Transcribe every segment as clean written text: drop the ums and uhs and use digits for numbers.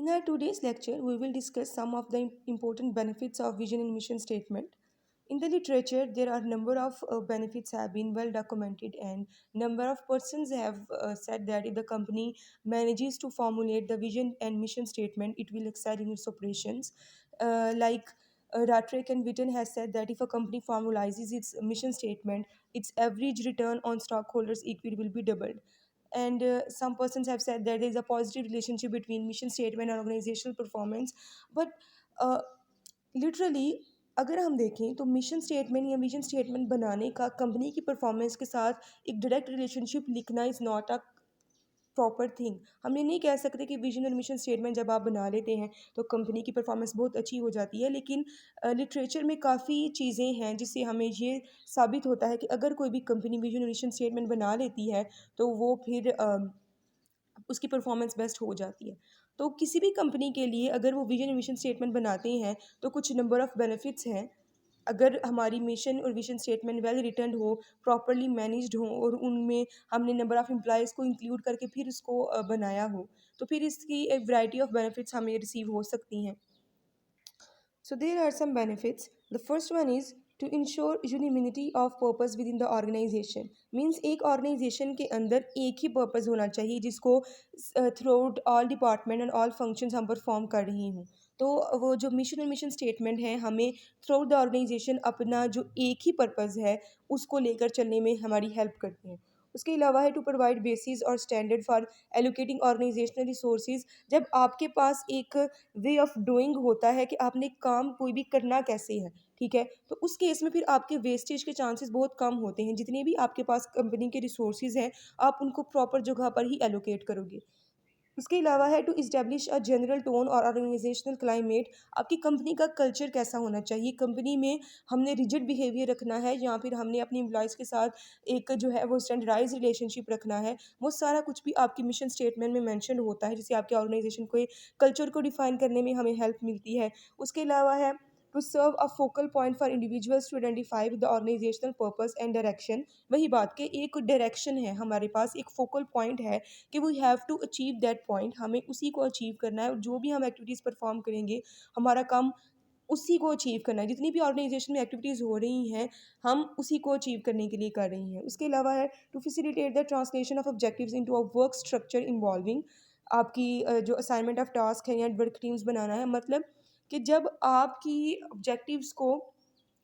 In our today's lecture, we will discuss some of the important benefits of vision and mission statement. In the literature, there are number of benefits have been well documented, and number of persons have said that if the company manages to formulate the vision and mission statement, it will excel in its operations. Ratrick and Witten has said that if a company formalizes its mission statement, its average return on stockholders' equity will be doubled. And some persons have said that there is a positive relationship between mission statement and organizational performance. But uh, literally अगर हम देखें तो mission statement या vision statement बनाने का company की performance के साथ एक डायरेक्ट रिलेशनशिप लिखना is not a proper thing. हम ये नहीं कह सकते कि विजन और मिशन स्टेटमेंट जब आप बना लेते हैं तो कंपनी की परफॉर्मेंस बहुत अच्छी हो जाती है, लेकिन लिटरेचर में काफ़ी चीज़ें हैं जिससे हमें ये साबित होता है कि अगर कोई भी कंपनी विजन और मिशन स्टेटमेंट बना लेती है तो वो फिर उसकी परफॉर्मेंस बेस्ट हो जाती है। तो किसी भी कंपनी के लिए अगर वो विजन और मिशन स्टेटमेंट बनाते हैं तो कुछ नंबर ऑफ़ बेनिफिट्स हैं। अगर हमारी मिशन और विजन स्टेटमेंट वेल रिटन्ड हो, प्रॉपर्ली मैनेज्ड हो और उनमें हमने नंबर ऑफ़ एम्प्लॉइज़ को इंक्लूड करके फिर उसको बनाया हो, तो फिर इसकी एक वैरायटी ऑफ़ बेनिफिट्स हमें रिसीव हो सकती हैं। So there are some benefits. The first one is to ensure unanimity of purpose within the organization. Means एक organization के अंदर एक ही purpose होना चाहिए जिसको throughout all department and all functions हम perform कर रही हूँ। तो वो जो मिशन और मिशन स्टेटमेंट है हमें थ्रू द ऑर्गेनाइजेशन अपना जो एक ही पर्पज़ है उसको लेकर चलने में हमारी हेल्प करते हैं। उसके अलावा है टू प्रोवाइड बेसिस और standard for allocating organisational resources. जब आपके पास एक वे ऑफ डूइंग होता है कि आपने काम कोई भी करना कैसे है, ठीक है, तो उस केस में फिर आपके वेस्टेज के चांसेस बहुत कम होते हैं। जितने भी आपके पास कंपनी के रिसोर्सेज हैं आप उनको प्रॉपर जगह पर ही एलोकेट करोगे। उसके अलावा है to establish a general tone और ऑर्गेनाइजेशनल क्लाइमेट। आपकी कंपनी का कल्चर कैसा होना चाहिए, कंपनी में हमने रिजिड बिहेवियर रखना है या फिर हमने अपनी एम्प्लॉयज़ के साथ एक जो है वो स्टैंडर्डाइज रिलेशनशिप रखना है, वो सारा कुछ भी आपकी मिशन स्टेटमेंट में मेंशन होता है जिससे आपके ऑर्गेनाइजेशन को कल्चर को डिफाइन करने में हमें हेल्प मिलती है। उसके अलावा है to serve a focal point for individuals to identify the organisational purpose and direction. वही बात कि एक डायरेक्शन है, हमारे पास एक फोकल पॉइंट है कि we have to achieve that point, हमें उसी को अचीव करना है और जो भी हम एक्टिविटीज़ परफॉर्म करेंगे हमारा काम उसी को अचीव करना है। जितनी भी ऑर्गेनाइजेशन में एक्टिविटीज़ हो रही हैं हम उसी को अचीव करने के लिए कर रही हैं। उसके अलावा है to facilitate the translation of objectives into a work structure involving. आपकी जो असाइनमेंट ऑफ टास्क है या वर्क टीम्स बनाना है, मतलब कि जब आपकी ऑब्जेक्टिव्स को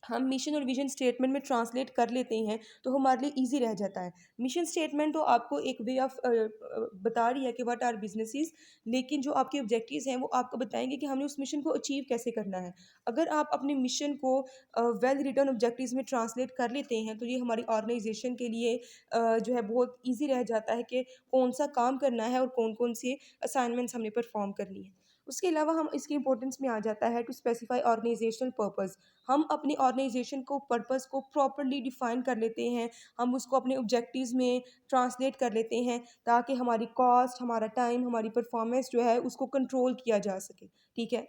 हम मिशन और विजन स्टेटमेंट में ट्रांसलेट कर लेते हैं तो हमारे लिए इजी रह जाता है। मिशन स्टेटमेंट तो आपको एक वे ऑफ बता रही है कि व्हाट आर बिजनेसेस, लेकिन जो आपके ऑब्जेक्टिव्स हैं वो आपको बताएंगे कि हमने उस मिशन को अचीव कैसे करना है। अगर आप अपने मिशन को वेल रिटर्न ऑब्जेक्टिव्स में ट्रांसलेट कर लेते हैं तो ये हमारी ऑर्गेनाइजेशन के लिए जो है बहुत ईजी रह जाता है कि कौन सा काम करना है और कौन कौन से असाइनमेंट्स हमने परफॉर्म करनी है। उसके अलावा हम इसकी इंपॉर्टेंस में आ जाता है टू स्पेसिफाई ऑर्गेनाइजेशनल पर्पस। हम अपनी ऑर्गेनाइजेशन को पर्पस को प्रॉपरली डिफाइन कर लेते हैं, हम उसको अपने ऑब्जेक्टिव्स में ट्रांसलेट कर लेते हैं ताकि हमारी कॉस्ट, हमारा टाइम, हमारी परफॉर्मेंस जो है उसको कंट्रोल किया जा सके, ठीक है।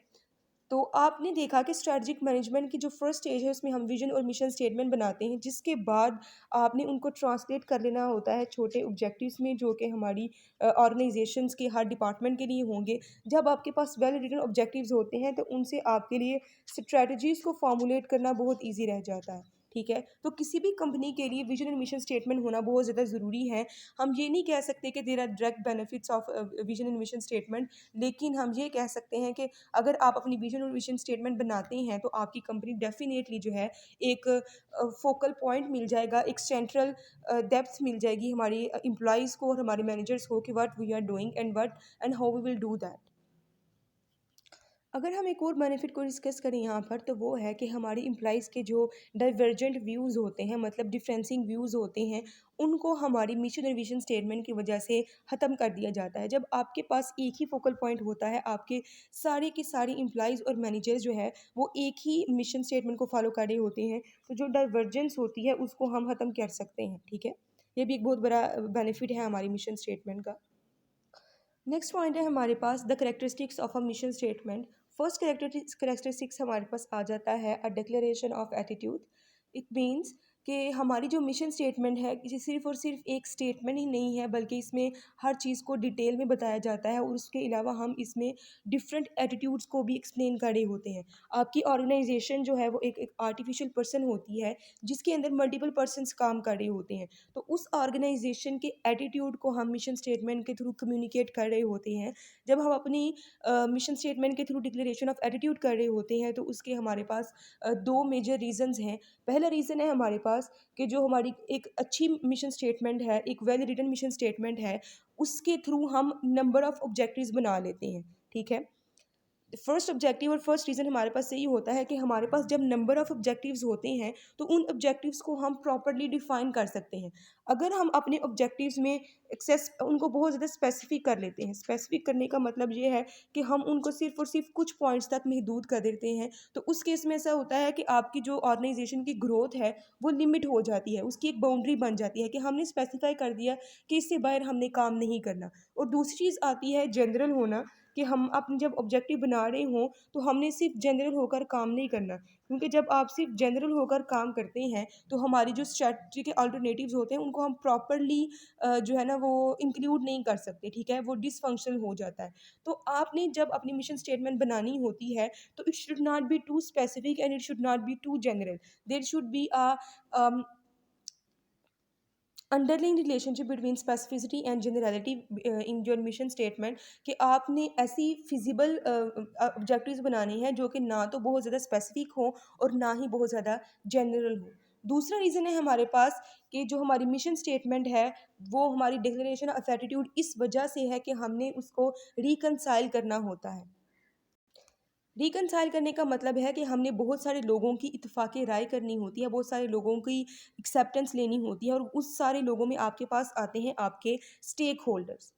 तो आपने देखा कि स्ट्रैटेजिक मैनेजमेंट की जो फर्स्ट स्टेज है उसमें हम विजन और मिशन स्टेटमेंट बनाते हैं, जिसके बाद आपने उनको ट्रांसलेट कर लेना होता है छोटे ऑब्जेक्टिव्स में जो कि हमारी ऑर्गेनाइजेशंस के हर डिपार्टमेंट के लिए होंगे। जब आपके पास वेल रिटन ऑब्जेक्टिव्स होते हैं तो उनसे आपके लिए स्ट्रैटेजीज़ को फॉर्मुलेट करना बहुत ईजी रह जाता है, ठीक है। तो किसी भी कंपनी के लिए विजन और मिशन स्टेटमेंट होना बहुत ज़्यादा ज़रूरी है। हम ये नहीं कह सकते कि there are direct benefits of vision and mission statement, लेकिन हम ये कह सकते हैं कि अगर आप अपनी विजन और विजन स्टेटमेंट बनाते हैं तो आपकी कंपनी डेफिनेटली जो है एक फोकल पॉइंट मिल जाएगा, एक सेंट्रल डेप्थ मिल जाएगी हमारी एम्प्लॉयज़ को और हमारे मैनेजर्स को कि what we are doing and what and how we will do that. अगर हम एक और बेनिफिट को डिस्कस करें यहाँ पर तो वो है कि हमारी एम्प्लॉइज़ के जो डाइवर्जेंट व्यूज़ होते हैं, मतलब डिफरेंसिंग व्यूज़ होते हैं, उनको हमारी मिशन और विजन स्टेटमेंट की वजह से ख़त्म कर दिया जाता है। जब आपके पास एक ही फोकल पॉइंट होता है, आपके सारे के सारे एम्प्लॉइज़ और मैनेजर्स जो है वो एक ही मिशन स्टेटमेंट को फॉलो कर रहे होते हैं, तो जो डाइवर्जेंस होती है उसको हम ख़त्म कर सकते हैं, ठीक है। ये भी एक बहुत बड़ा बेनिफिट है हमारी मिशन स्टेटमेंट का। नेक्स्ट पॉइंट है हमारे पास the characteristics of a mission statement. First characteristics हमारे पास आ जाता है a declaration of attitude. It means कि हमारी जो मिशन स्टेटमेंट है कि सिर्फ़ और सिर्फ़ एक स्टेटमेंट ही नहीं है, बल्कि इसमें हर चीज़ को डिटेल में बताया जाता है और उसके अलावा हम इसमें डिफरेंट एटीट्यूड्स को भी एक्सप्लेन कर रहे होते हैं। आपकी ऑर्गेनाइज़ेशन जो है वो एक आर्टिफ़िशियल पर्सन होती है, जिसके अंदर मल्टीपल पर्सन्स काम कर रहे होते हैं। तो उस ऑर्गेनाइज़ेशन के एटीट्यूड को हम मिशन स्टेटमेंट के थ्रू कम्युनिकेट कर रहे होते हैं। जब हम अपनी मिशन स्टेटमेंट के थ्रू डिक्लेरेशन ऑफ एटीट्यूड कर रहे होते हैं, तो उसके हमारे पास 2 मेजर रीज़न्स हैं। पहला रीज़न है हमारे पास कि जो हमारी एक अच्छी मिशन स्टेटमेंट है, एक वेल रिटन मिशन स्टेटमेंट है, उसके थ्रू हम नंबर ऑफ ऑब्जेक्टिव्स बना लेते हैं, ठीक है? फर्स्ट ऑब्जेक्टिव और फर्स्ट रीज़न हमारे पास यही होता है कि हमारे पास जब नंबर ऑफ ऑब्जेक्टिव्स होते हैं, तो उन ऑब्जेक्टिव्स को हम प्रॉपर्ली डिफाइन कर सकते हैं। अगर हम अपने ऑब्जेक्टिव्स में एक्सेस उनको बहुत ज़्यादा स्पेसिफिक कर लेते हैं, स्पेसिफिक करने का मतलब ये है कि हम उनको सिर्फ और सिर्फ कुछ पॉइंट्स तक महदूद कर देते हैं, तो उस केस में ऐसा होता है कि आपकी जो ऑर्गेनाइजेशन की ग्रोथ है वो लिमिट हो जाती है, उसकी एक बाउंड्री बन जाती है कि हमने स्पेसिफाई कर दिया कि इससे बाहर हमने काम नहीं करना। और दूसरी चीज़ आती है जनरल होना, कि हम अपने जब ऑब्जेक्टिव बना रहे हों, तो हमने सिर्फ जनरल होकर काम नहीं करना, क्योंकि जब आप सिर्फ जनरल होकर काम करते हैं, तो हमारी जो स्ट्रैटेजी के अल्टरनेटिव्स होते हैं उनको हम प्रॉपरली जो है ना वो इंक्लूड नहीं कर सकते, ठीक है, वो डिसफंक्शनल हो जाता है। तो आपने जब अपनी मिशन स्टेटमेंट बनानी होती है, तो it should not be too specific and it should not be too general. There should be a underline relationship between specificity and generality in your mission statement, कि आपने ऐसी फिजिबल ऑब्जेक्टिव्स बनाने हैं जो कि ना तो बहुत ज़्यादा स्पेसिफिक हो और ना ही बहुत ज़्यादा जनरल हो। दूसरा रीज़न है हमारे पास कि जो हमारी मिशन स्टेटमेंट है, वो हमारी डिक्लेरेशन ऑफ एटीट्यूड इस वजह से है कि हमने उसको रिकंसाइल करना होता है। रिकंसाइल करने का मतलब है कि हमने बहुत सारे लोगों की इत्तेफाक़ राय करनी होती है, बहुत सारे लोगों की एक्सेप्टेंस लेनी होती है, और उस सारे लोगों में आपके पास आते हैं आपके स्टेक होल्डर्स।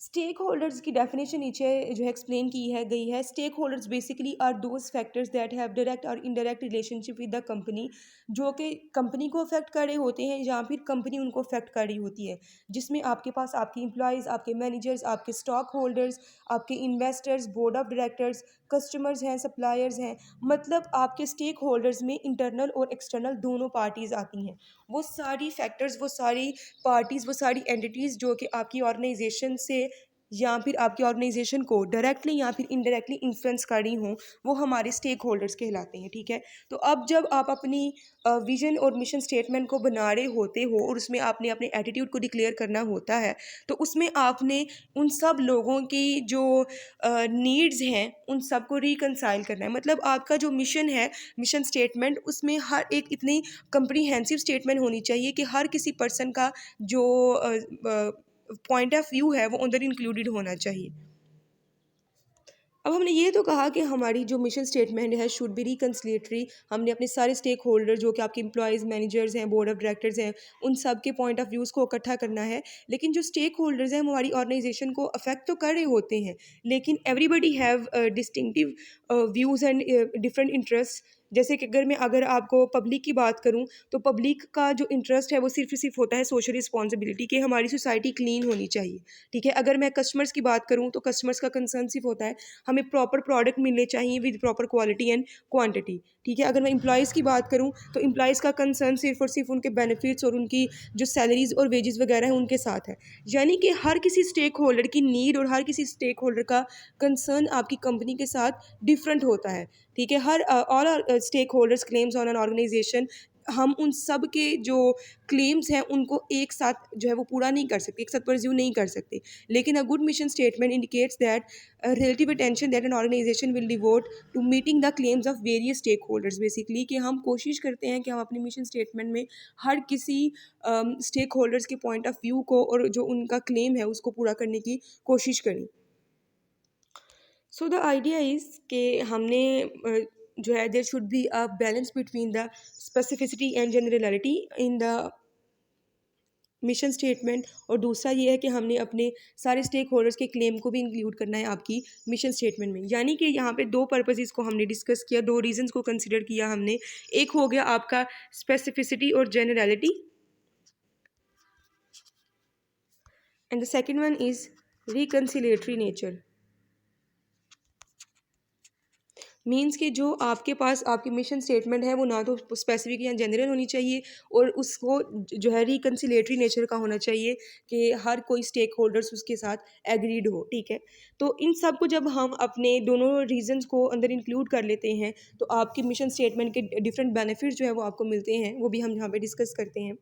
स्टेक होल्डर्स की डेफिनेशन नीचे जो है एक्सप्लेन की है गई है। Stakeholders basically are those factors that have direct और indirect relationship with the company, जो कि कंपनी को अफेक्ट कर रहे होते हैं या फिर कंपनी उनको अफेक्ट कर रही होती है, जिसमें आपके पास आपकी एम्प्लॉयज़, आपके मैनेजर्स, आपके स्टॉक होल्डर्स, आपके investors, board of directors, customers हैं, सप्लायर्स हैं, मतलब आपके स्टेक होल्डर्स में इंटरनल और एक्सटर्नल दोनों पार्टीज़ आती हैं। वो सारी फैक्टर्स, वो सारी पार्टीज़, वो सारी एंटिटीज़ जो कि आपकी ऑर्गेनाइजेशन से या फिर आपकी ऑर्गेनाइजेशन को डायरेक्टली या फिर इनडायरेक्टली इन्फ्लुएंस कर रही हों, वो हमारे स्टेक होल्डर्स कहलाते हैं, ठीक है? तो अब जब आप अपनी विजन और मिशन स्टेटमेंट को बना रहे होते हो और उसमें आपने अपने एटीट्यूड को डिक्लेयर करना होता है, तो उसमें आपने उन सब लोगों की जो नीड्स हैं उन सब को रिकंसाइल करना है। मतलब आपका जो मिशन है, मिशन स्टेटमेंट, उसमें हर एक इतनी कंप्रीहेंसिव स्टेटमेंट होनी चाहिए कि हर किसी पर्सन का जो पॉइंट ऑफ व्यू है वो अंदर इंक्लूडेड होना चाहिए। अब हमने ये तो कहा कि हमारी जो मिशन स्टेटमेंट है शुड बी रिकन्सिलेटरी। हमने अपने सारे स्टेक होल्डर जो कि आपके एम्प्लॉयज़, मैनेजर्स हैं, बोर्ड ऑफ डायरेक्टर्स हैं, उन सब के पॉइंट ऑफ व्यूज़ को इकट्ठा करना है। लेकिन जो स्टेक होल्डर्स हैं, वो हमारी ऑर्गेनाइजेशन को अफेक्ट तो कर रहे होते हैं, लेकिन everybody have distinctive views and different interest. जैसे कि अगर आपको पब्लिक की बात करूं, तो पब्लिक का जो इंटरेस्ट है वो सिर्फ होता है सोशल रिस्पॉन्सिबिलिटी, कि हमारी सोसाइटी क्लीन होनी चाहिए, ठीक है? अगर मैं कस्टमर्स की बात करूं, तो कस्टमर्स का कंसर्न सिर्फ होता है हमें प्रॉपर प्रोडक्ट मिलने चाहिए with proper quality and quantity, ठीक है? अगर मैं एम्प्लॉयज़ की बात करूं, तो एम्प्लॉयज़ का कंसर्न सिर्फ और सिर्फ उनके बेनिफिट्स और उनकी जो सैलरीज और वेजेस वगैरह हैं उनके साथ है। यानी कि हर किसी स्टेक होल्डर की नीड और हर किसी स्टेक होल्डर का कंसर्न आपकी कंपनी के साथ डिफरेंट होता है, ठीक है? All are stakeholders claims on an organisation, हम उन सब के जो क्लेम्स हैं उनको एक साथ जो है वो पूरा नहीं कर सकते, एक साथ परस्यू नहीं कर सकते। लेकिन a good mission statement indicates that relative attention that an organisation will devote to meeting the claims of various stakeholders. Basically कि हम कोशिश करते हैं कि हम अपनी मिशन स्टेटमेंट में हर किसी स्टेक होल्डर्स के पॉइंट ऑफ व्यू को और जो उनका क्लेम है उसको पूरा करने की कोशिश करें। सो द आइडिया इज़ कि हमने जो है there should be a balance between the specificity and generality in the mission statement, और दूसरा ये है कि हमने अपने सारे स्टेक होल्डर्स के क्लेम को भी इंक्लूड करना है आपकी मिशन स्टेटमेंट में। यानी कि यहाँ पे दो पर्पसेस को हमने डिस्कस किया, दो रीजंस को कंसिडर किया हमने। एक हो गया आपका स्पेसिफिसिटी और generality, and the second one is reconciliatory nature. Means कि जो आपके पास आपकी मिशन स्टेटमेंट है वो ना तो स्पेसिफिक या जनरल होनी चाहिए, और उसको जो है रिकन्सिलेटरी नेचर का होना चाहिए कि हर कोई स्टेक होल्डर्स उसके साथ एग्रीड हो, ठीक है। तो इन सब को जब हम अपने दोनों रीजंस को अंदर इंक्लूड कर लेते हैं तो आपकी मिशन स्टेटमेंट के डिफरेंट बेनिफिट्स जो है वो आपको मिलते हैं, वो भी हम यहाँ पे डिस्कस करते हैं।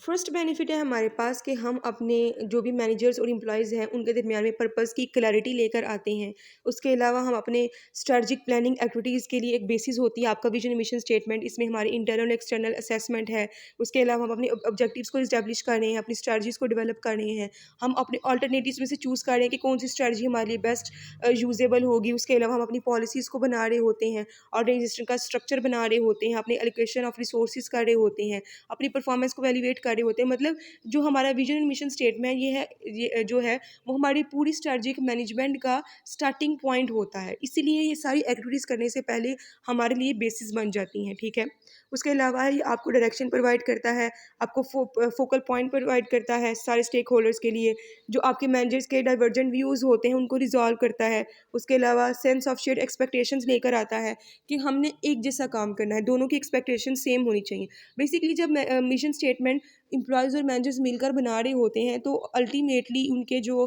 फर्स्ट बेनिफिट है हमारे पास कि हम अपने जो भी मैनेजर्स और एम्प्लॉयज़ हैं उनके दरमियान में पर्पस की क्लैरिटी लेकर आते हैं। उसके अलावा हम अपने स्ट्रेटजिक प्लानिंग एक्टिविटीज़ के लिए एक बेसिस होती है आपका विजन मिशन स्टेटमेंट, इसमें हमारे इंटरनल और एक्सटर्नल असेसमेंट है। उसके अलावा हम अपने ऑब्जेक्टिव्स को इस्टेब्लिश कर रहे हैं, अपनी स्ट्रेटजीज़ को डेवलप कर रहे हैं, हम अपने ऑल्टरनेटिव्स में से चूज़ कर रहे हैं कि कौन सी स्ट्रेटजी हमारे लिए बेस्ट यूजेबल होगी। उसके अलावा हम अपनी पॉलिसीज़ को बना रहे होते हैं, ऑर्गेनाइजेशन का स्ट्रक्चर बना रहे होते हैं, अपने एलोकेशन ऑफ रिसोर्सेज कर रहे होते हैं, अपनी परफॉर्मेंस को वैल्यूएट कर रहे होते हैं। मतलब जो हमारा विजन एंड मिशन स्टेटमेंट ये है, ये जो है वो हमारी पूरी स्ट्रेटजिक मैनेजमेंट का स्टार्टिंग पॉइंट होता है। इसीलिए ये सारी एक्टिविटीज़ करने से पहले हमारे लिए बेसिस बन जाती हैं, ठीक है। उसके अलावा ये आपको डायरेक्शन प्रोवाइड करता है, आपको फोकल पॉइंट प्रोवाइड करता है सारे स्टेक होल्डर्स के लिए, जो आपके मैनेजर्स के डाइवर्जेंट व्यूज़ होते हैं उनको रिजॉल्व करता है। उसके अलावा सेंस ऑफ शेयर एक्सपेक्टेशंस लेकर आता है कि हमने एक जैसा काम करना है, दोनों की एक्सपेक्टेशन सेम होनी चाहिए। बेसिकली जब मिशन स्टेटमेंट एम्प्लॉयज़ और मैनेजर्स मिलकर बना रहे होते हैं तो अल्टीमेटली उनके जो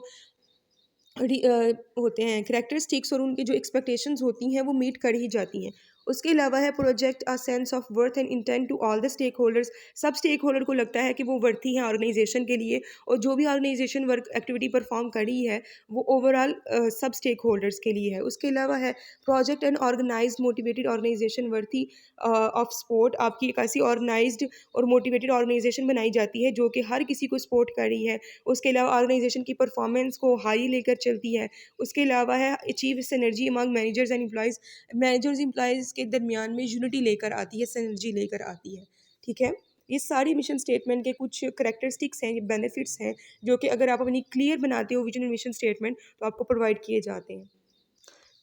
होते हैं करैक्टरिस्टिक्स और उनकी जो एक्सपेक्टेशंस होती हैं वो मीट कर ही जाती हैं। उसके अलावा है project a sense of worth and intent to all the stakeholders. सब स्टेक होल्डर को लगता है कि वो वर्थी हैं ऑर्गेनाइजेशन के लिए, और जो भी ऑर्गेनाइजेशन वर्क एक्टिविटी परफॉर्म कर रही है वो ओवरऑल सब स्टेक होल्डर्स के लिए है। उसके अलावा है project and organize motivated organization worthy of support. आपकी एक ऐसी ऑर्गेनाइज्ड और मोटिवेटेड ऑर्गेनाइजेशन बनाई जाती है जो कि हर किसी को सपोर्ट कर रही है। उसके अलावा ऑर्गेनाइजेशन की परफॉर्मेंस को हाई लेकर चलती है। उसके अलावा है achieve synergy among managers and employees. Managers employees के दरमियान में यूनिटी लेकर आती है, सिनर्जी लेकर आती है, ठीक है। ये सारी मिशन स्टेटमेंट के कुछ करैक्टरिस्टिक्स हैं, ये बेनिफिट्स हैं जो कि अगर आप अपनी क्लियर बनाते हो विजन एंड मिशन स्टेटमेंट तो आपको प्रोवाइड किए जाते हैं।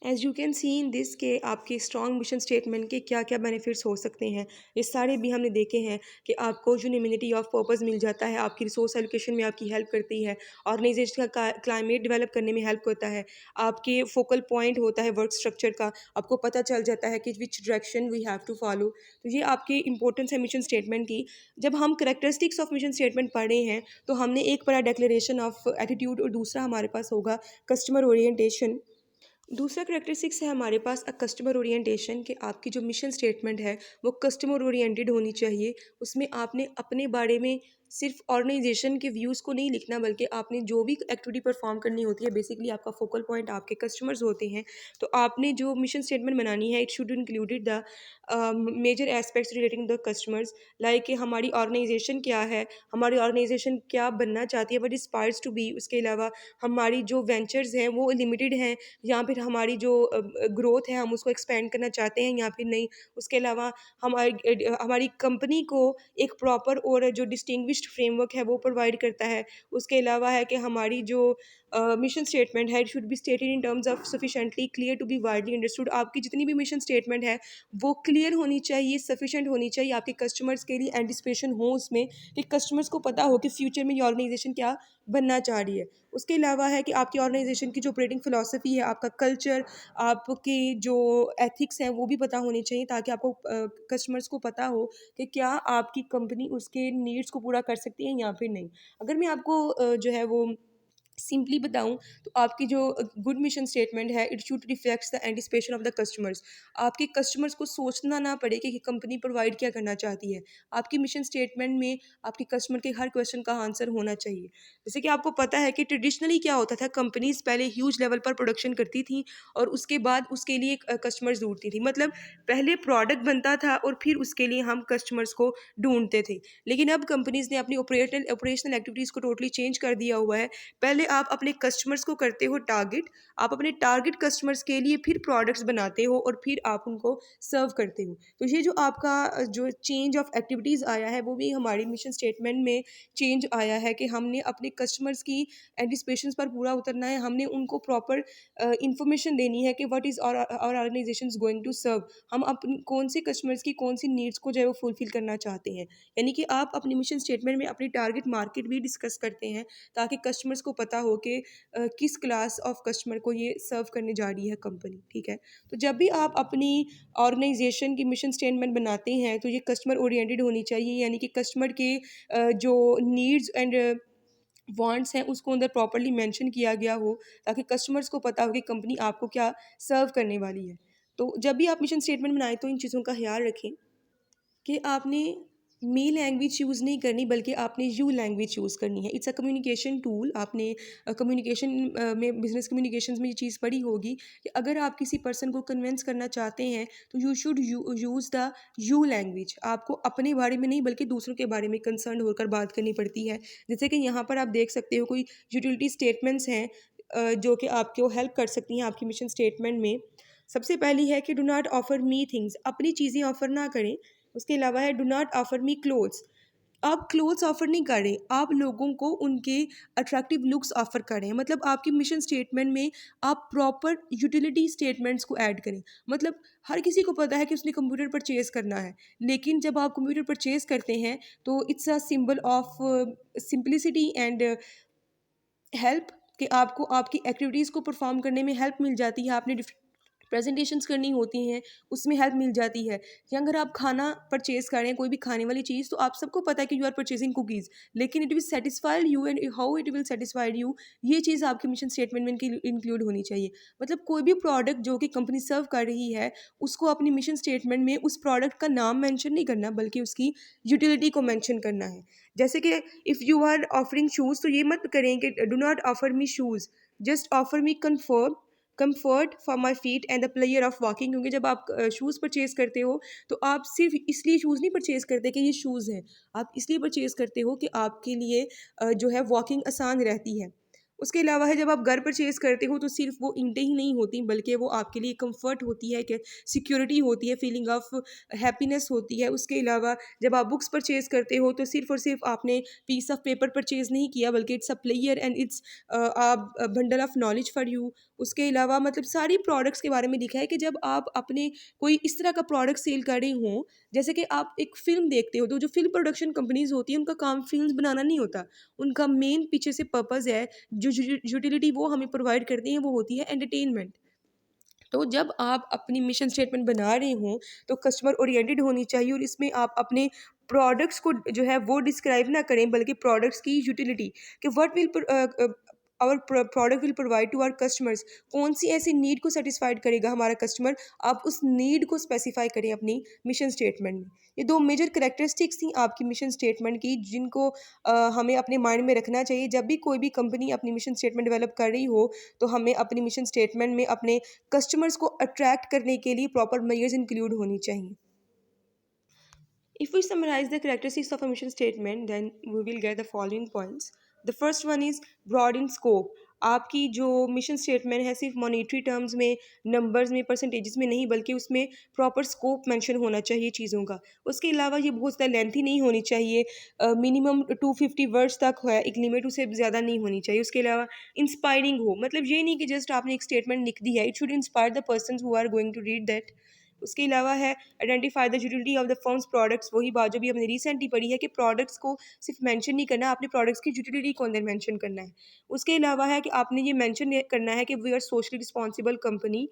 As you can see in this के आपके स्ट्रॉन्ग मिशन स्टेटमेंट के क्या क्या बेनिफिट्स हो सकते हैं, ये सारे भी हमने देखे हैं कि आपको यूनिमिनिटी ऑफ पर्पस मिल जाता है, आपकी रिसोर्स एलोकेशन में आपकी हेल्प करती है, ऑर्गेनाइजेशन का क्लाइमेट डेवलप करने में हेल्प होता है, आपके फोकल पॉइंट होता है वर्क स्ट्रक्चर का, आपको पता चल जाता है कि which direction we have to follow. तो ये आपकी इंपॉर्टेंस है मिशन स्टेटमेंट की। जब हम करेक्टरिस्टिक्स ऑफ मिशन स्टेटमेंट पढ़ रहे हैं तो हमने एक पढ़ा डेक्लेरेशन ऑफ एटीट्यूड, और दूसरा हमारे पास होगा कस्टमर ओरिएंटेशन। दूसरा करेक्टरिस्टिक्स है हमारे पास कस्टमर ओरिएंटेशन, कि आपकी जो मिशन स्टेटमेंट है वो कस्टमर ओरिएंटेड होनी चाहिए। उसमें आपने अपने बारे में सिर्फ ऑर्गेनाइजेशन के व्यूज़ को नहीं लिखना, बल्कि आपने जो भी एक्टिविटी परफॉर्म करनी होती है, बेसिकली आपका फोकल पॉइंट आपके कस्टमर्स होते हैं। तो आपने जो मिशन स्टेटमेंट बनानी है it should included the major aspects relating the customers, like हमारी ऑर्गेनाइजेशन क्या है, हमारी ऑर्गेनाइजेशन क्या बनना चाहती है, वट इस्पायर्स टू बी। उसके अलावा हमारी जो वेंचर्स हैं वो लिमिटेड हैं, या फिर हमारी जो ग्रोथ है हम उसको एक्सपेंड करना चाहते हैं या फिर नहीं। उसके अलावा हमारी कंपनी को एक प्रॉपर और जो डिस्टिंग्विश्ड फ्रेमवर्क है वो प्रोवाइड करता है। उसके अलावा है कि हमारी जो मिशन स्टेटमेंट है it should be stated in terms of sufficiently clear to be widely understood. आपकी जितनी भी मिशन स्टेटमेंट है वो क्लियर होनी चाहिए, सफिशेंट होनी चाहिए आपके कस्टमर्स के लिए, एंटिसिपेशन हो उसमें कि कस्टमर्स को पता हो कि फ्यूचर में ये ऑर्गेनाइजेशन क्या बनना चाह रही है। उसके अलावा है कि आपकी ऑर्गेनाइजेशन की जो ऑपरेटिंग फिलॉसफी है, आपका कल्चर, आपकी जो एथिक्स हैं वो भी पता होने चाहिए, ताकि आपको कस्टमर्स को पता हो कि क्या आपकी कंपनी उसके नीड्स को पूरा कर सकती है या फिर नहीं। अगर मैं आपको जो है वो सिंपली बताऊं तो आपकी जो गुड मिशन स्टेटमेंट है it should reflects the anticipation of the customers. आपके कस्टमर्स को सोचना ना पड़े कि कंपनी प्रोवाइड क्या करना चाहती है। आपकी मिशन स्टेटमेंट में आपके कस्टमर के हर क्वेश्चन का आंसर होना चाहिए। जैसे कि आपको पता है कि ट्रेडिशनली क्या होता था, कंपनीज पहले ह्यूज लेवल पर प्रोडक्शन करती थी और उसके बाद उसके लिए कस्टमर्स ढूंढती थी। मतलब पहले प्रोडक्ट बनता था और फिर उसके लिए हम कस्टमर्स को ढूंढते थे। लेकिन अब कंपनीज ने अपनी ऑपरेशनल एक्टिविटीज़ को टोटली चेंज कर दिया हुआ है। पहले आप अपने कस्टमर्स को करते हो टारगेट, आप अपने टारगेट कस्टमर्स के लिए फिर प्रोडक्ट्स बनाते हो और फिर आप उनको सर्व करते हो। तो ये जो आपका जो चेंज ऑफ एक्टिविटीज़ आया है वो भी हमारी मिशन स्टेटमेंट में चेंज आया है कि हमने अपने कस्टमर्स की एंटिसिपेशंस पर पूरा उतरना है। हमने उनको प्रॉपर इंफॉर्मेशन देनी है कि व्हाट इज़ और ऑर्गेनाइजेशन गोइंग टू सर्व। हम अपनी कौन से कस्टमर्स की कौन सी नीड्स को जो है वो फुलफिल करना चाहते हैं। यानी कि आप अपनी मिशन स्टेटमेंट में अपनी टारगेट मार्केट भी डिस्कस करते हैं ताकि कस्टमर्स को पता पता हो कि किस क्लास ऑफ कस्टमर को ये सर्व करने जा रही है कंपनी, ठीक है। तो जब भी आप अपनी ऑर्गेनाइजेशन की मिशन स्टेटमेंट बनाते हैं तो ये कस्टमर ओरिएंटेड होनी चाहिए, यानी कि कस्टमर के जो नीड्स एंड वांट्स हैं उसको अंदर प्रॉपर्ली मेंशन किया गया हो, ताकि कस्टमर्स को पता हो कि कंपनी आपको क्या सर्व करने वाली है। तो जब भी आप मिशन स्टेटमेंट बनाएं तो इन चीज़ों का ख्याल रखें कि आपने मी लैंग्वेज यूज़ नहीं करनी, बल्कि आपने यू लैंग्वेज यूज़ करनी है। It's a communication tool. आपने कम्युनिकेशन में, बिजनेस कम्युनिकेशंस में ये चीज़ पढ़ी होगी कि अगर आप किसी पर्सन को कन्विंस करना चाहते हैं तो you should use the you language. आपको अपने बारे में नहीं बल्कि दूसरों के बारे में कंसर्न होकर बात करनी पड़ती है। जैसे कि यहाँ पर आप देख सकते हो कोई यूटिलिटी स्टेटमेंट्स हैं जो कि आपको हेल्प कर सकती हैं आपकी मिशन स्टेटमेंट में। सबसे पहली है कि do not offer me things. अपनी चीज़ें ऑफर ना करें। उसके अलावा है do not offer me clothes. आप क्लोथ्स ऑफर नहीं कर रहे, आप लोगों को उनके अट्रैक्टिव लुक्स ऑफर कर रहे हैं। मतलब आपकी मिशन स्टेटमेंट में आप प्रॉपर यूटिलिटी स्टेटमेंट्स को ऐड करें। मतलब हर किसी को पता है कि उसने कंप्यूटर परचेज करना है, लेकिन जब आप कंप्यूटर परचेज करते हैं तो it's a symbol of simplicity and help, कि आपको आपकी एक्टिविटीज़ को परफॉर्म करने में हेल्प मिल जाती है। आपने प्रेजेंटेशंस करनी होती हैं, उसमें हेल्प मिल जाती है। या अगर आप खाना परचेज़ कर रहे हैं, कोई भी खाने वाली चीज़, तो आप सबको पता है कि यू आर परचेजिंग कुकीज़, लेकिन it will satisfy you and how it will satisfy you, ये चीज़ आपके मिशन स्टेटमेंट में इंक्लूड होनी चाहिए। मतलब कोई भी प्रोडक्ट जो कि कंपनी सर्व कर रही है, उसको अपनी मिशन स्टेटमेंट में उस प्रोडक्ट का नाम मेंशन नहीं करना, बल्कि उसकी यूटिलिटी को मेंशन करना है। जैसे कि if you are offering shoes, तो ये मत करें कि do not offer me shoes, just offer me comfort for my feet and the pleasure of walking. क्योंकि जब आप शूज़ परचेज़ करते हो तो आप सिर्फ इसलिए शूज़ नहीं परचेज़ करते कि ये शूज़ हैं, आप इसलिए परचेज़ करते हो कि आपके लिए जो है वॉकिंग आसान रहती है। उसके अलावा है जब आप घर परचेज़ करते हो तो सिर्फ वो ईंटें ही नहीं होती, बल्कि वो आपके लिए कंफर्ट होती है, कि सिक्योरिटी होती है, फीलिंग ऑफ हैप्पीनेस होती है। उसके अलावा जब आप बुक्स परचेज़ करते हो तो सिर्फ और सिर्फ आपने पीस ऑफ पेपर परचेज़ नहीं किया, बल्कि it's a player and it's a bundle of knowledge for you. उसके अलावा मतलब सारी प्रोडक्ट्स के बारे में लिखा है कि जब आप अपने कोई इस तरह का प्रोडक्ट सेल कर रहे हों, जैसे कि आप एक फ़िल्म देखते हो, तो जो फ़िल्म प्रोडक्शन कंपनीज़ होती हैं उनका काम फ़िल्म्स बनाना नहीं होता। उनका मेन पीछे से पर्पज़ है, जो यूटिलिटी वो हमें प्रोवाइड करती हैं वो होती है एंटरटेनमेंट। तो जब आप अपनी मिशन स्टेटमेंट बना रहे हों तो कस्टमर ओरिएंटेड होनी चाहिए, और इसमें आप अपने प्रोडक्ट्स को जो है वो डिस्क्राइब ना करें, बल्कि प्रोडक्ट्स की यूटिलिटी, कि what will our product will provide to our customers. कौन सी ऐसी नीड को सेटिस्फाइड करेगा हमारा कस्टमर, आप उस नीड को स्पेसिफाई करें अपनी मिशन स्टेटमेंट में। ये दो मेजर करेक्टरिस्टिक्स थी आपकी मिशन स्टेटमेंट की, जिनको हमें अपने माइंड में रखना चाहिए। जब भी कोई भी कंपनी अपनी मिशन स्टेटमेंट डेवलप कर रही हो तो हमें अपनी मिशन स्टेटमेंट में अपने कस्टमर्स को अट्रैक्ट करने के लिए प्रॉपर मेजर्स इंक्लूड होनी चाहिए। If we summarize the characteristics of a mission statement, then we will get the following points. The first one is broad in scope. आपकी जो मिशन स्टेटमेंट है सिर्फ मॉनेटरी टर्म्स में, नंबर्स में, percentages में नहीं, बल्कि उसमें प्रॉपर स्कोप मेंशन होना चाहिए चीज़ों का। उसके अलावा ये बहुत ज़्यादा लेंथी नहीं होनी चाहिए, मिनिमम 250 वर्ड्स तक है एक लिमिट, उससे ज़्यादा नहीं होनी चाहिए। उसके अलावा इंस्पायरिंग हो, मतलब ये नहीं कि जस्ट आपने एक स्टेटमेंट लिख दी है, it should inspire the person who are going to read that. उसके अलावा है identify the utility of the firm's products. वही बात जो भी हमने रिसेंटली पढ़ी है कि प्रोडक्ट्स को सिर्फ मेंशन नहीं करना, आपने प्रोडक्ट्स की यूटिलिटी को अंदर मेंशन करना है। उसके अलावा है कि आपने ये मेंशन करना है कि we are socially responsible company.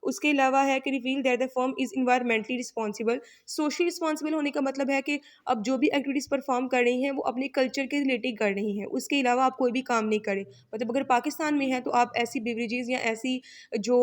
उसके अलावा है कि reveal that the firm is environmentally responsible. Socially responsible होने का मतलब है कि अब जो भी एक्टिविटीज़ परफॉर्म कर रही हैं वो अपने कल्चर के रिलेटेड कर रही हैं। उसके अलावा आप कोई भी काम नहीं करें। मतलब अगर पाकिस्तान में है तो आप ऐसी बेवरेजेस या ऐसी जो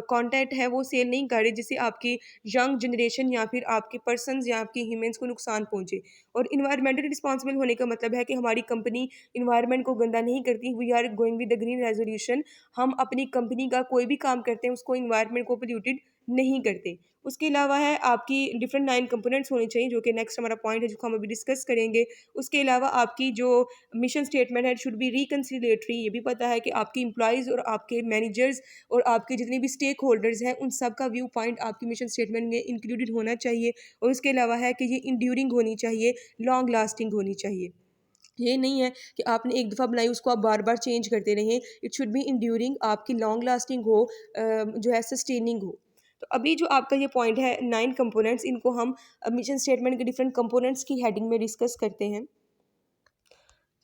कंटेंट है वो सेल नहीं कर रहे जिससे आपकी यंग जनरेशन या फिर आपके पर्सन्स या आपकी ह्यूमंस को नुकसान पहुंचे। और इन्वायरमेंटली रिस्पॉन्सिबल होने का मतलब है कि हमारी कंपनी इन्वायरमेंट को गंदा नहीं करती। We are going with the green resolution. हम अपनी कंपनी का कोई भी काम करते हैं उसको इन्वायरमेंट को पोल्यूटेड नहीं करते। उसके अलावा है आपकी डिफरेंट 9 कंपोनेंट्स होने चाहिए, जो कि नेक्स्ट हमारा पॉइंट है जिसको हम अभी डिस्कस करेंगे। उसके अलावा आपकी जो मिशन स्टेटमेंट है शुड बी रिकन्सिलेटरी। ये भी पता है कि आपकी एम्प्लॉयज़ और आपके मैनेजर्स और आपके जितने भी स्टेक होल्डर्स हैं उन सब का व्यू पॉइंट आपकी मिशन स्टेटमेंट में इंक्लूडेड होना चाहिए। और उसके अलावा है कि ये इंड्यूरिंग होनी चाहिए, लॉन्ग लास्टिंग होनी चाहिए। ये नहीं है कि आपने एक दफ़ा बनाई उसको आप बार बार चेंज करते रहें। इट शुड बी इंड्यूरिंग, आपकी लॉन्ग लास्टिंग हो, जो है सस्टेनिंग हो। तो अभी जो आपका ये पॉइंट है 9 कंपोनेंट्स, इनको हम मिशन स्टेटमेंट के डिफरेंट कंपोनेंट्स की हेडिंग में डिस्कस करते हैं।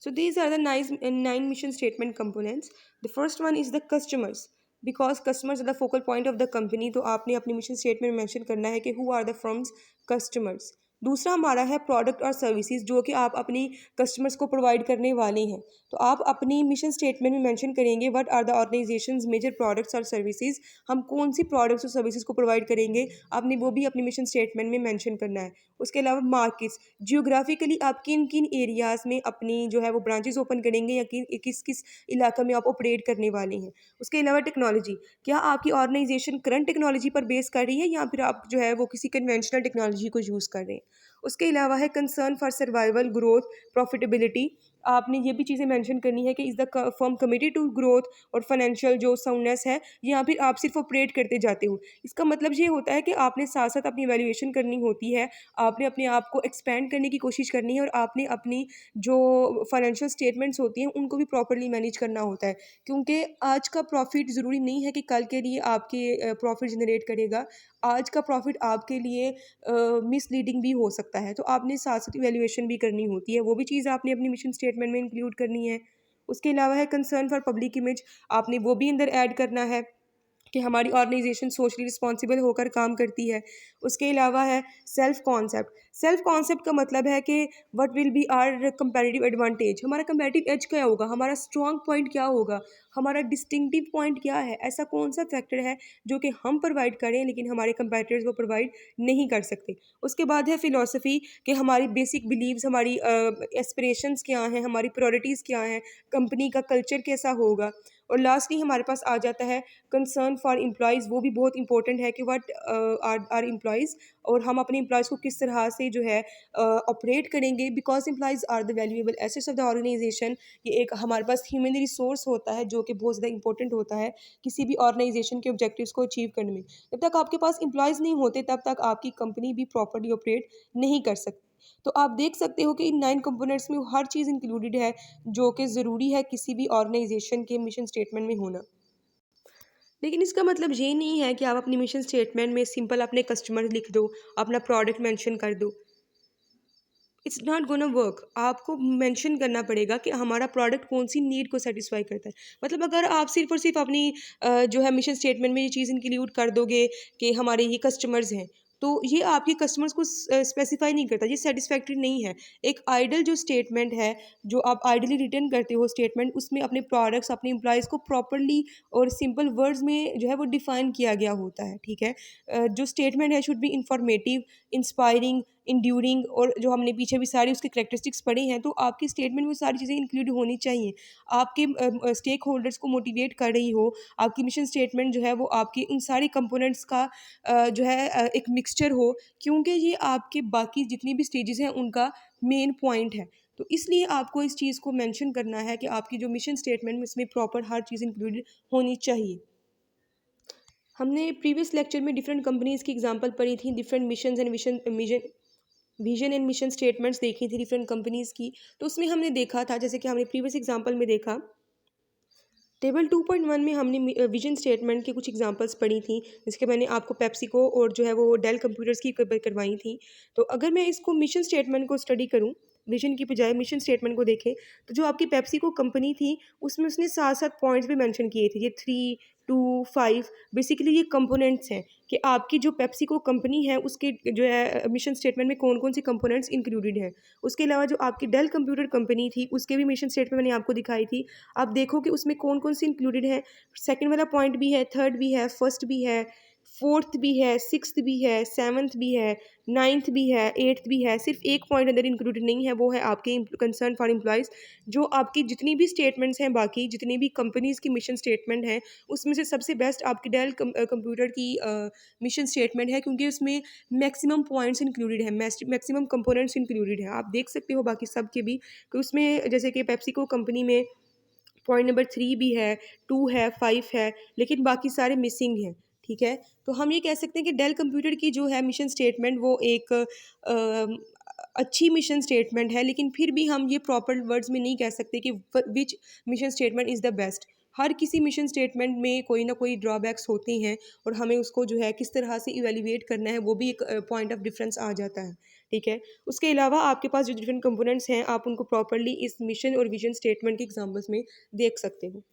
So these are the nine mission statement components. The first one is the customers. Because customers are the focal point of the company, तो आपने अपनी मिशन स्टेटमेंट में mention करना है कि who are the firm's customers. दूसरा हमारा है प्रोडक्ट और सर्विसेज जो कि आप अपनी कस्टमर्स को प्रोवाइड करने वाले हैं। तो आप अपनी मिशन स्टेटमेंट में मेंशन करेंगे what are the organization's major products और सर्विसेज, हम कौन सी प्रोडक्ट्स और सर्विसेज को प्रोवाइड करेंगे, आपने वो भी अपनी मिशन स्टेटमेंट में मेंशन करना है। उसके अलावा मार्केट्स, जियोग्राफिकली आप किन किन एरियाज़ में अपनी जो है वो ब्रांचेस ओपन करेंगे या किस किस इलाका में आप ऑपरेट करने वाले हैं। उसके अलावा टेक्नोलॉजी, क्या आपकी ऑर्गेनाइजेशन करंट टेक्नोलॉजी पर बेस कर रही है या फिर आप जो है वो किसी कन्वेंशनल टेक्नोलॉजी को यूज़ कर रहे हैं। उसके अलावा है concern for survival, growth, profitability, आपने ये भी चीज़ें मेंशन करनी है कि is the firm committed to growth और फाइनेंशियल जो साउंडनेस है, या फिर आप सिर्फ ऑपरेट करते जाते हो। इसका मतलब ये होता है कि आपने साथ साथ अपनी वैल्यूएशन करनी होती है, आपने अपने आप को एक्सपेंड करने की कोशिश करनी है और आपने अपनी जो फाइनेंशियल स्टेटमेंट्स होती हैं उनको भी प्रॉपरली मैनेज करना होता है। क्योंकि आज का प्रॉफिट ज़रूरी नहीं है कि कल के लिए आपके प्रॉफिट जनरेट करेगा। आज का प्रॉफिट आपके लिए मिसलीडिंग भी हो सकता है, तो आपने साथ साथ वैल्यूएशन भी करनी होती है, वो भी चीज़ आपने अपनी मिशन स्टेटमेंट में इंक्लूड करनी है। उसके अलावा है कंसर्न फॉर पब्लिक इमेज, आपने वो भी अंदर ऐड करना है कि हमारी ऑर्गेनाइजेशन सोशली रिस्पॉन्सिबल होकर काम करती है। उसके अलावा है सेल्फ कॉन्सेप्ट। सेल्फ कॉन्सेप्ट का मतलब है कि what will be our comparative advantage, हमारा कंपैरेटिव एज क्या होगा, हमारा स्ट्रॉन्ग पॉइंट क्या होगा, हमारा डिस्टिंक्टिव पॉइंट क्या है, ऐसा कौन सा फैक्टर है जो कि हम प्रोवाइड करें लेकिन हमारे कंपैरेटर्स वो प्रोवाइड नहीं कर सकते। उसके बाद है फिलॉसफी, कि हमारी बेसिक बिलीव्स, हमारी एस्पिरेशंस क्या हैं, हमारी प्रायोरिटीज़ क्या हैं, कंपनी का कल्चर कैसा होगा। और लास्टली हमारे पास आ जाता है कंसर्न फॉर एम्प्लॉयज़, वो भी बहुत इंपॉर्टेंट है कि व्हाट आर एम्प्लॉयज़, और हम अपने एम्प्लॉयज़ को किस तरह से जो है ऑपरेट करेंगे, because employees are the valuable assets of the organization. ये एक हमारे पास ह्यूमन रिसोर्स होता है जो कि बहुत ज़्यादा इंपॉर्टेंट होता है किसी भी ऑर्गेनाइजेशन के ऑब्जेक्टिव्स को अचीव करने में। जब तक आपके पास एम्प्लॉयज़ नहीं होते तब तक आपकी कंपनी भी प्रॉपरली ऑपरेट नहीं कर सकती। तो आप देख सकते हो कि इन 9 कंपोनेंट्स में हर चीज़ इंक्लूडेड है जो कि ज़रूरी है किसी भी ऑर्गेनाइजेशन के मिशन स्टेटमेंट में होना। लेकिन इसका मतलब ये नहीं है कि आप अपनी मिशन स्टेटमेंट में सिंपल अपने कस्टमर लिख दो, अपना प्रोडक्ट मेंशन कर दो। It's not gonna work. आपको मेंशन करना पड़ेगा कि हमारा प्रोडक्ट कौन सी नीड को सेटिस्फाई करता है। मतलब अगर आप सिर्फ और सिर्फ अपनी जो है मिशन स्टेटमेंट में ये चीज़ इंक्लूड कर दोगे कि हमारे ये कस्टमर्स हैं, तो ये आपके कस्टमर्स को स्पेसिफाई नहीं करता, ये सेटिस्फैक्ट्री नहीं है। एक आइडल जो स्टेटमेंट है, जो आप आइडली रिटर्न करते हो स्टेटमेंट, उसमें अपने प्रोडक्ट्स, अपने एम्प्लॉयज़ को प्रॉपरली और सिंपल वर्ड्स में जो है वो डिफाइन किया गया होता है, ठीक है। जो स्टेटमेंट है should be informative, inspiring, enduring, और जो हमने पीछे भी सारी उसकी करैक्टरिस्टिक्स पढ़ी हैं, तो आपकी स्टेटमेंट में वो सारी चीज़ें इंक्लूड होनी चाहिए। आपके स्टेक होल्डर्स को मोटिवेट कर रही हो, आपकी मिशन स्टेटमेंट जो है वो आपकी उन सारी कंपोनेंट्स का जो है एक मिक्सचर हो, क्योंकि ये आपके बाकी जितनी भी स्टेजेस हैं उनका मेन पॉइंट है। तो इसलिए आपको इस चीज़ को मेंशन करना है कि आपकी जो मिशन स्टेटमेंट में इसमें प्रॉपर हर चीज़ इंक्लूडेड होनी चाहिए। हमने प्रीवियस लेक्चर में डिफरेंट कंपनीज़ की एग्जांपल पढ़ी थी, different missions and vision and mission statements देखी थी डिफरेंट कंपनीज़ की। तो उसमें हमने देखा था, जैसे कि हमने प्रीवियस एग्जांपल में देखा, टेबल 2.1 में हमने विजन स्टेटमेंट की कुछ एग्जांपल्स पढ़ी थी, जिसके मैंने आपको पेप्सिको और जो है वो डेल कंप्यूटर्स की करवाई थी। तो अगर मैं इसको मिशन स्टेटमेंट को स्टडी करूं, विजन की बजाय मिशन स्टेटमेंट को देखें, तो जो आपकी पेप्सिको कंपनी थी उसमें उसने सात सात पॉइंट्स भी मेंशन किए थे, ये 3, 2, 5 बेसिकली ये कंपोनेंट्स हैं कि आपकी जो पेप्सिको कंपनी है उसके जो है मिशन स्टेटमेंट में कौन कौन सी कंपोनेंट्स इंक्लूडेड हैं। उसके अलावा जो आपकी डेल कंप्यूटर कंपनी थी उसके भी मिशन स्टेटमेंट मैंने आपको दिखाई थी। आप देखो कि उसमें कौन कौन सी इंक्लूडेड है। सेकंड वाला पॉइंट भी है, थर्ड भी है, फर्स्ट भी है, फोर्थ भी है, सिक्स्थ भी है, सेवन्थ भी है, नाइन्थ भी है, एट्थ भी है। सिर्फ एक पॉइंट अंदर इंक्लूडेड नहीं है, वो है आपके कंसर्न फॉर एम्प्लॉयज़। जो आपकी जितनी भी स्टेटमेंट्स हैं, बाकी जितनी भी कंपनीज़ की मिशन स्टेटमेंट है, उसमें से सबसे बेस्ट आपकी डेल कंप्यूटर की मिशन स्टेटमेंट है, क्योंकि उसमें मैक्सिमम पॉइंट्स इंक्लूडेड है, मैक्सिमम कंपोनेंट्स इंक्लूडेड है। आप देख सकते हो बाकी सब के भी कि उसमें जैसे कि पेप्सिको कंपनी में पॉइंट नंबर 3 भी है, 2 है, 5 है, लेकिन बाकी सारे मिसिंग हैं, ठीक है। तो हम ये कह सकते हैं कि डेल कंप्यूटर की जो है मिशन स्टेटमेंट वो एक अच्छी मिशन स्टेटमेंट है, लेकिन फिर भी हम ये प्रॉपर वर्ड्स में नहीं कह सकते कि which mission statement is the best. हर किसी मिशन स्टेटमेंट में कोई ना कोई ड्रॉबैक्स होते हैं, और हमें उसको जो है किस तरह से इवेल्युएट करना है वो भी एक पॉइंट ऑफ डिफरेंस आ जाता है। ठीक है। उसके अलावा आपके पास जो डिफरेंट कंपोनेंट्स हैं आप उनको प्रॉपरली इस मिशन और विजन स्टेटमेंट के एग्जाम्पल्स में देख सकते हो।